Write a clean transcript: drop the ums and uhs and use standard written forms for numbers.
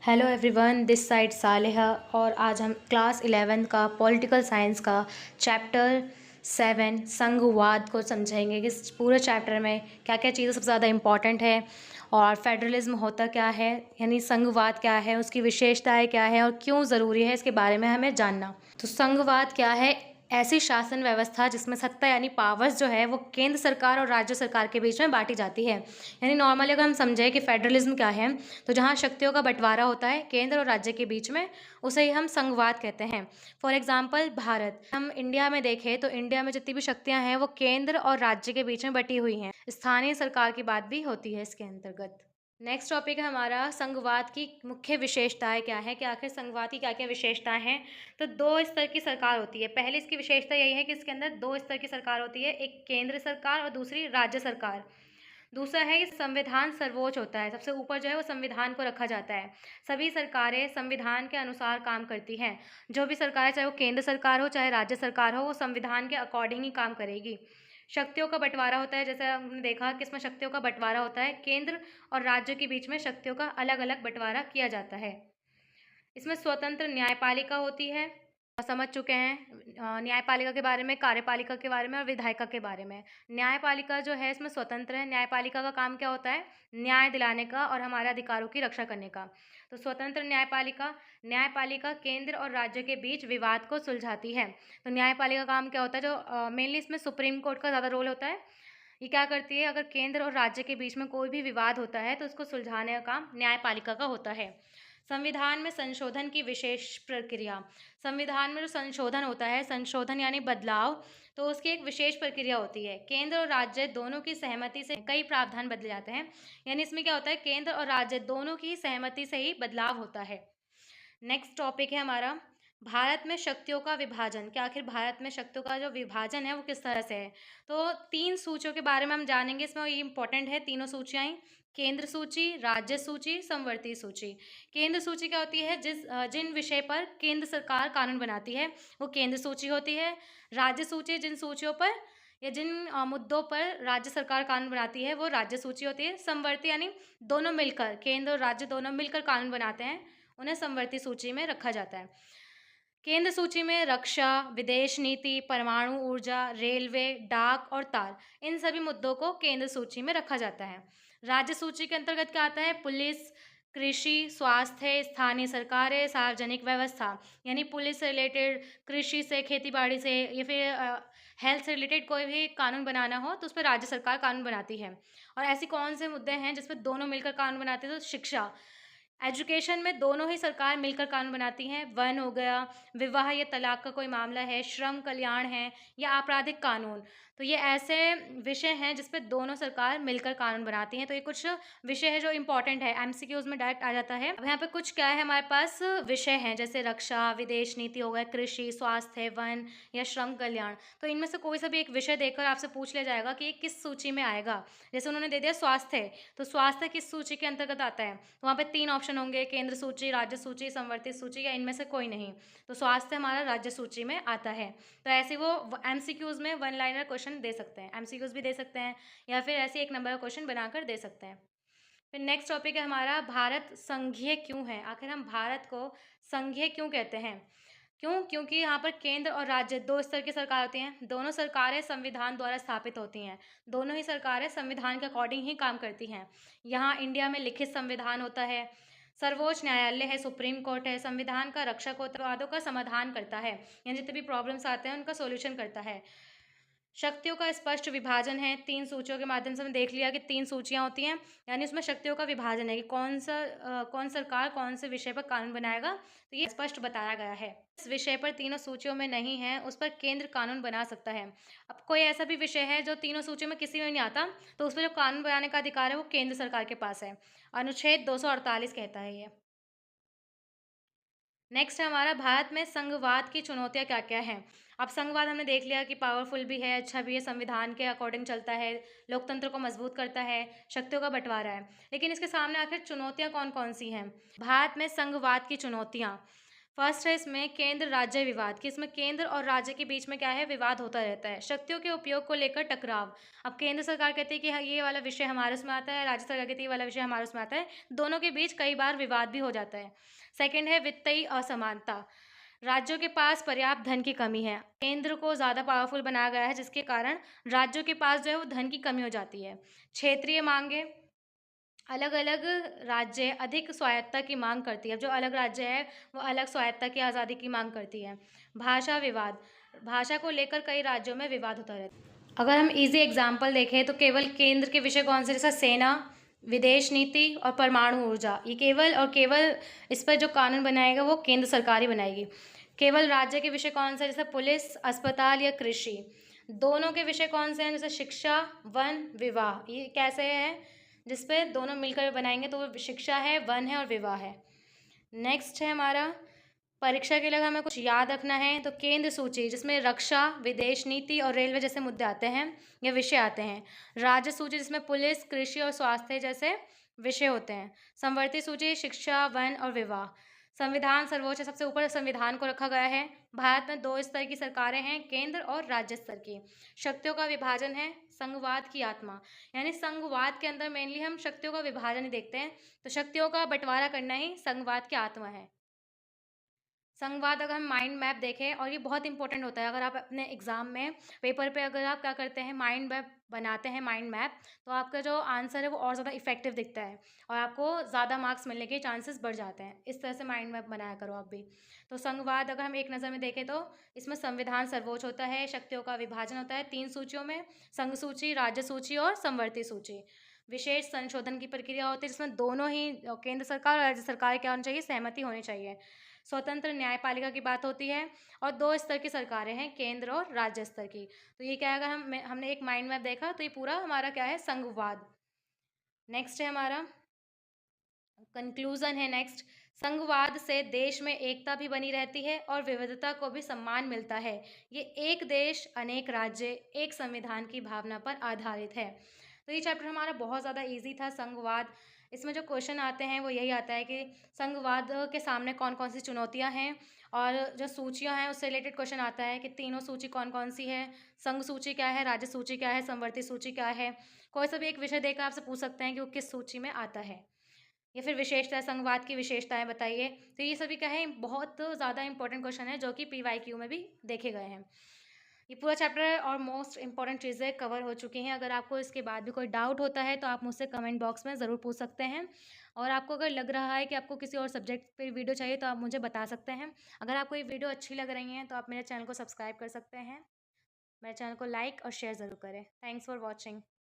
Hello everyone, this side Saleha. और आज हम क्लास 11 का पॉलिटिकल साइंस का चैप्टर 7 संघवाद को समझेंगे कि इस पूरे चैप्टर में क्या क्या चीज़ें सबसे ज़्यादा इम्पॉर्टेंट है और फेडरलिज्म होता क्या है, यानी संघवाद क्या है, उसकी विशेषताएं क्या है और क्यों ज़रूरी है, इसके बारे में हमें जानना। तो संघवाद क्या है? ऐसी शासन व्यवस्था जिसमें सत्ता यानी पावर्स जो है वो केंद्र सरकार और राज्य सरकार के बीच में बांटी जाती है। यानी नॉर्मली अगर हम समझें कि फेडरलिज्म क्या है, तो जहाँ शक्तियों का बंटवारा होता है केंद्र और राज्य के बीच में, उसे ही हम संघवाद कहते हैं। फॉर एग्जाम्पल भारत, हम इंडिया में देखें तो इंडिया में जितनी भी शक्तियाँ हैं वो केंद्र और राज्य के बीच में बटी हुई हैं। स्थानीय सरकार की बात भी होती है इसके अंतर्गत। नेक्स्ट टॉपिक है हमारा संघवाद की मुख्य विशेषताएं क्या है, कि आखिर संघवाद की क्या क्या विशेषताएं हैं। तो दो स्तर की सरकार होती है। पहले इसकी विशेषता यही है कि इसके अंदर दो स्तर की सरकार होती है, एक केंद्र सरकार और दूसरी राज्य सरकार। दूसरा है कि संविधान सर्वोच्च होता है, सबसे ऊपर जो है वो संविधान को रखा जाता है। सभी सरकारें संविधान के अनुसार काम करती हैं। जो भी सरकार है, चाहे वो केंद्र सरकार हो चाहे राज्य सरकार हो, वो संविधान के अकॉर्डिंग ही काम करेगी। शक्तियों का बंटवारा होता है, जैसे हमने देखा कि इसमें शक्तियों का बंटवारा होता है, केंद्र और राज्य के बीच में शक्तियों का अलग अलग बंटवारा किया जाता है। इसमें स्वतंत्र न्यायपालिका होती है, समझ चुके हैं न्यायपालिका के बारे में, कार्यपालिका के बारे में और विधायिका के बारे में। न्यायपालिका जो है इसमें स्वतंत्र है। न्यायपालिका का काम क्या होता है? न्याय दिलाने का और हमारे अधिकारों की रक्षा करने का। तो स्वतंत्र न्यायपालिका, न्यायपालिका केंद्र और राज्य के बीच विवाद को सुलझाती है। तो न्यायपालिका का काम क्या होता है? जो मेनली इसमें सुप्रीम कोर्ट का ज़्यादा रोल होता है। ये क्या करती है? अगर केंद्र और राज्य के बीच में कोई भी विवाद होता है तो उसको सुलझाने का काम न्यायपालिका का होता है। संविधान में संशोधन की विशेष प्रक्रिया। संविधान में जो संशोधन होता है, संशोधन यानी बदलाव, तो उसकी एक विशेष प्रक्रिया होती है। केंद्र और राज्य दोनों की सहमति से कई प्रावधान बदले जाते हैं। यानी इसमें क्या होता है? केंद्र और राज्य दोनों की सहमति से ही बदलाव होता है। नेक्स्ट टॉपिक है हमारा भारत में शक्तियों का विभाजन। कि आखिर भारत में शक्तियों का जो विभाजन है वो किस तरह से है। तो तीन सूचियों के बारे में हम जानेंगे। इसमें ये इंपॉर्टेंट है तीनों सूचियाँ ही, केंद्र सूची, राज्य सूची, समवर्ती सूची। केंद्र सूची क्या होती है? जिन विषय पर केंद्र सरकार कानून बनाती है वो केंद्र सूची होती है। राज्य सूची जिन सूचियों पर या जिन मुद्दों पर राज्य सरकार कानून बनाती है वो राज्य सूची होती है। समवर्ती यानी दोनों मिलकर, केंद्र और राज्य दोनों मिलकर कानून बनाते हैं, उन्हें समवर्ती सूची में रखा जाता है। केंद्र सूची में रक्षा, विदेश नीति, परमाणु ऊर्जा, रेलवे, डाक और तार, इन सभी मुद्दों को केंद्र सूची में रखा जाता है। राज्य सूची के अंतर्गत क्या आता है? पुलिस, कृषि, स्वास्थ्य, स्थानीय सरकारें, सार्वजनिक व्यवस्था। यानी पुलिस से रिलेटेड, कृषि से, खेती बाड़ी से, या फिर हेल्थ से रिलेटेड कोई भी कानून बनाना हो तो उस पर राज्य सरकार कानून बनाती है। और ऐसी कौन से मुद्दे हैं जिस पर दोनों मिलकर कानून बनाते हैं? तो शिक्षा, एजुकेशन में दोनों ही सरकार मिलकर कानून बनाती हैं। वन हो गया, विवाह या तलाक का कोई मामला है, श्रम कल्याण है, या आपराधिक कानून। तो ये ऐसे विषय हैं जिस पे दोनों सरकार मिलकर कानून बनाती हैं। तो ये कुछ विषय है जो इंपॉर्टेंट है, एमसीक्यूज में डायरेक्ट आ जाता है। अब यहाँ पे कुछ क्या है हमारे पास विषय हैं, जैसे रक्षा, विदेश नीति हो गया, कृषि, स्वास्थ्य, वन या श्रम कल्याण। तो इनमें से कोई सा भी एक विषय देकर आपसे पूछ लिया जाएगा कि ये किस सूची में आएगा। जैसे उन्होंने दे दिया स्वास्थ्य, तो स्वास्थ्य किस सूची के अंतर्गत आता है? तो वहाँ पे तीन ऑप्शन होंगे, केंद्र सूची, राज्य सूची, समवर्ती सूची, या इनमें से कोई नहीं। तो स्वास्थ्य हमारा राज्य सूची में आता है। तो ऐसे वो एमसीक्यूज में वन लाइनर क्वेश्चन दे सकते हैं, एमसीक्यूज भी दे सकते हैं, या फिर ऐसे एक नंबर का क्वेश्चन बनाकर दे सकते हैं। फिर नेक्स्ट टॉपिक है हमारा भारत संघीय क्यों है। आखिर हम भारत को संघीय क्यों कहते हैं? क्यों? क्योंकि यहाँ पर केंद्र और राज्य दो स्तर की सरकार होती हैं। दोनों सरकारें संविधान द्वारा स्थापित होती हैं। दोनों ही सरकारें संविधान के अकॉर्डिंग ही काम करती हैं। यहाँ इंडिया में लिखित संविधान होता है, सर्वोच्च न्यायालय है, सुप्रीम कोर्ट है, संविधान का रक्षक होता है, विवादों का समाधान करता है, यानी जितने भी प्रॉब्लम्स आते हैं उनका सॉल्यूशन करता है। शक्तियों का स्पष्ट विभाजन है। तीन सूचियों के माध्यम से हमने देख लिया कि तीन सूचियां होती हैं, यानी उसमें शक्तियों का विभाजन है कि कौन सरकार कौन से विषय पर कानून बनाएगा, तो ये स्पष्ट बताया गया है। इस विषय पर तीनों सूचियों में नहीं है उस पर केंद्र कानून बना सकता है। अब कोई ऐसा भी विषय है जो तीनों सूचियों में किसी में नहीं आता, तो उस पर जो कानून बनाने का अधिकार है वो केंद्र सरकार के पास है। अनुच्छेद 248 कहता है ये। नेक्स्ट है हमारा भारत में संघवाद की चुनौतियाँ क्या क्या हैं। अब संघवाद हमने देख लिया कि पावरफुल भी है, अच्छा भी है, संविधान के अकॉर्डिंग चलता है, लोकतंत्र को मजबूत करता है, शक्तियों का बंटवारा है। लेकिन इसके सामने आखिर चुनौतियाँ कौन कौन सी हैं? भारत में संघवाद की चुनौतियाँ, फर्स्ट है इसमें केंद्र राज्य विवाद, कि इसमें केंद्र और राज्य के बीच में क्या है, विवाद होता रहता है। शक्तियों के उपयोग को लेकर टकराव, अब केंद्र सरकार कहती है कि हाँ ये वाला विषय हमारे उसमें आता है, राज्य सरकार कहती है ये वाला विषय हमारे उसमें आता है, दोनों के बीच कई बार विवाद भी हो जाता है। सेकेंड है वित्तीय असमानता, राज्यों के पास पर्याप्त धन की कमी है, केंद्र को ज़्यादा पावरफुल बनाया गया है जिसके कारण राज्यों के पास जो है वो धन की कमी हो जाती है। क्षेत्रीय मांगे, अलग अलग राज्य अधिक स्वायत्ता की मांग करती है, जो अलग राज्य है वो अलग स्वायत्ता की आज़ादी की मांग करती है। भाषा विवाद, भाषा को लेकर कई राज्यों में विवाद होता रहता है। अगर हम इजी एग्जाम्पल देखें तो केवल केंद्र के विषय कौन से, जैसे सेना, विदेश नीति और परमाणु ऊर्जा, ये केवल और केवल इस पर जो कानून बनाएगा वो केंद्र सरकार ही बनाएगी। केवल राज्य के विषय कौन से, जैसे पुलिस, अस्पताल या कृषि। दोनों के विषय कौन से हैं, जैसे शिक्षा, वन, विवाह, ये कैसे है जिस पे दोनों मिलकर बनाएंगे, तो वो शिक्षा है, वन है और विवाह है। नेक्स्ट है हमारा, परीक्षा के लिए हमें कुछ याद रखना है तो केंद्र सूची, जिसमें रक्षा, विदेश नीति और रेलवे जैसे मुद्दे आते हैं या विषय आते हैं। राज्य सूची जिसमें पुलिस, कृषि और स्वास्थ्य जैसे विषय होते हैं। समवर्ती सूची शिक्षा, वन और विवाह। संविधान सर्वोच्च, सबसे ऊपर संविधान को रखा गया है। भारत में 2 स्तर की सरकारें हैं, केंद्र और राज्य स्तर की। शक्तियों का विभाजन है, संघवाद की आत्मा, यानी संघवाद के अंदर मेनली हम शक्तियों का विभाजन ही देखते हैं, तो शक्तियों का बंटवारा करना ही संघवाद की आत्मा है। संघवाद, अगर हम माइंड मैप देखें, और ये बहुत इंपॉर्टेंट होता है, अगर आप अपने एग्जाम में पेपर पे अगर आप क्या करते हैं, माइंड मैप बनाते हैं, माइंड मैप, तो आपका जो आंसर है वो और ज़्यादा इफेक्टिव दिखता है और आपको ज़्यादा मार्क्स मिलने के चांसेस बढ़ जाते हैं। इस तरह से माइंड मैप बनाया करो आप भी। तो संघवाद अगर हम एक नज़र में देखें तो इसमें संविधान सर्वोच्च होता है, शक्तियों का विभाजन होता है 3 सूचियों में, संघ सूची, राज्य सूची और समवर्ती सूची। विशेष संशोधन की प्रक्रिया होती है जिसमें दोनों ही केंद्र सरकार और राज्य सरकार क्या होनी चाहिए, सहमति होनी चाहिए। स्वतंत्र न्यायपालिका की बात होती है और 2 स्तर की सरकारें हैं, केंद्र और राज्य स्तर की। तो ये क्या है, अगर हमने एक माइंड मैप देखा तो ये पूरा हमारा क्या है, संघवाद। नेक्स्ट है हमारा कंक्लूजन है। नेक्स्ट, संघवाद से देश में एकता भी बनी रहती है और विविधता को भी सम्मान मिलता है। ये एक देश अनेक राज्य एक संविधान की भावना पर आधारित है। तो ये चैप्टर हमारा बहुत ज़्यादा इजी था, संघवाद। इसमें जो क्वेश्चन आते हैं वो यही आता है कि संघवाद के सामने कौन कौन सी चुनौतियां हैं, और जो सूचियां हैं उससे रिलेटेड क्वेश्चन आता है कि तीनों सूची कौन कौन सी है, संघ सूची क्या है, राज्य सूची क्या है, समवर्ती सूची क्या है। कोई सा भी एक विषय देकर आपसे पूछ सकते हैं कि वो किस सूची में आता है, या फिर विशेषता, संघवाद की विशेषताएं बताइए। तो ये सभी क्या है, बहुत ज़्यादा इंपॉर्टेंट क्वेश्चन है जो कि PYQ में भी देखे गए हैं। ये पूरा चैप्टर और मोस्ट इंपॉर्टेंट चीज़ें कवर हो चुकी हैं। अगर आपको इसके बाद भी कोई डाउट होता है तो आप मुझसे कमेंट बॉक्स में ज़रूर पूछ सकते हैं, और आपको अगर लग रहा है कि आपको किसी और सब्जेक्ट पे वीडियो चाहिए तो आप मुझे बता सकते हैं। अगर आपको ये वीडियो अच्छी लग रही है तो आप मेरे चैनल को सब्सक्राइब कर सकते हैं, मेरे चैनल को लाइक और शेयर ज़रूर करें। Thanks for watching.